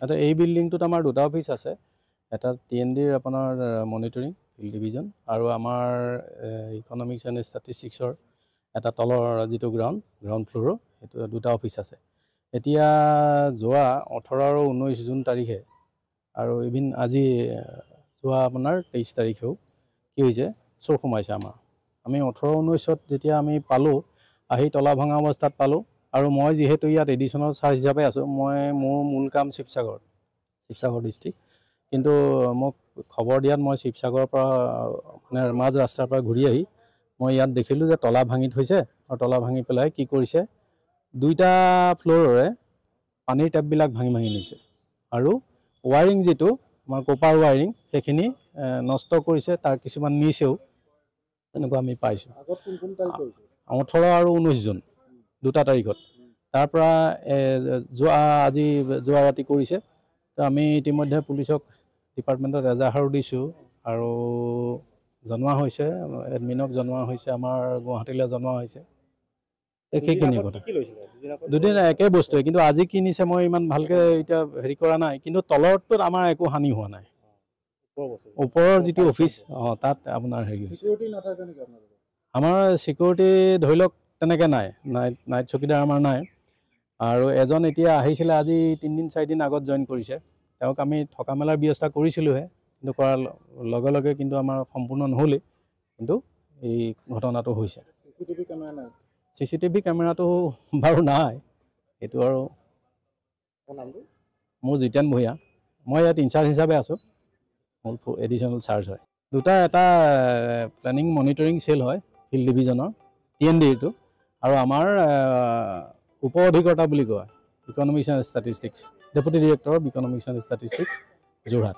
এটা এই বিল্ডিংটোত আমাৰ দুটা অফিচ আছে, এটা TNDৰ আপোনাৰ মনিটৰিং ফিল্ড ডিভিজন আৰু আমাৰ ইকনমিক্স এণ্ড ষ্টেটিষ্টিক্সৰ এটা তলৰ যিটো গ্ৰাউণ্ড ফ্ল'ৰৰ সেইটো দুটা অফিচ আছে। এতিয়া যোৱা 18 আৰু 19 জুন তাৰিখে আৰু ইভিন আজি যোৱা আপোনাৰ 23 তাৰিখেও কি হৈছে, চোৰ সোমাইছে আমাৰ। আমি 18-19ত যেতিয়া আমি পালোঁ, আহি তলা ভঙা অৱস্থাত পালোঁ। আৰু মই যিহেতু ইয়াত এডিশ্যনেল চাৰ্জ হিচাপে আছোঁ, মোৰ মূল কাম শিৱসাগৰ ডিষ্ট্ৰিক্ট, কিন্তু মোক খবৰ দিয়াত মই শিৱসাগৰৰ পৰা মানে মাজ ৰাস্তাৰ পৰা ঘূৰি আহি মই ইয়াত দেখিলোঁ যে তলা ভাঙি থৈছে, আৰু তলা ভাঙি পেলাই কি কৰিছে, দুইটা ফ্ল'ৰৰে পানীৰ টেপবিলাক ভাঙি নিছে, আৰু ৱায়াৰিং যিটো আমাৰ কপাৰ ৱায়াৰিং সেইখিনি নষ্ট কৰিছে, তাৰ কিছুমান নিছেও, তেনেকুৱা আমি পাইছোঁ। 18 আৰু 19 জুন দুটা তাৰিখত তাৰ পৰা যোৱা ৰাতি কৰিছে। তো আমি ইতিমধ্যে পুলিচক ডিপাৰ্টমেণ্টত এজাহাৰো দিছোঁ আৰু জনোৱা হৈছে, এডমিনক জনোৱা হৈছে, আমাৰ গুৱাহাটীলৈ জনোৱা হৈছে। সেইখিনি কথা দুদিন একে বস্তুৱে, কিন্তু আজি কি নিছে মই ইমান ভালকৈ এতিয়া হেৰি কৰা নাই, কিন্তু তলৰটোত আমাৰ একো হানি হোৱা নাই। ওপৰৰ যিটো অফিচ তাত আপোনাৰ হেৰি হৈছে। আমাৰ চিকিউৰিটি ধৰি লওক তেনেকৈ নাই, নাইট চকীদাৰ আমাৰ নাই। আৰু এজন এতিয়া আহিছিলে আজি 3-4 দিন আগত জইন কৰিছে, তেওঁক আমি থকা মেলাৰ ব্যৱস্থা কৰিছিলোঁহে, কিন্তু কৰাৰ লগে লগে কিন্তু আমাৰ সম্পূৰ্ণ নহ'লেই, কিন্তু এই ঘটনাটো হৈছে। CCTV কেমেৰাটো বাৰু নাই, এইটো আৰু মোৰ জিতেন ভূঞা, মই ইয়াত ইনচাৰ্জ হিচাপে আছোঁ, মোৰ এডিশ্যনেল চাৰ্জ হয়। এটা প্লেনিং মনিটৰিং চেল হয় ফিল্ড ডিভিজনৰ TNDৰটো, আৰু আমাৰ উপ অধিকৰ্তা বুলি কয় economics and statistics, deputy director of economics and statistics Jorhat.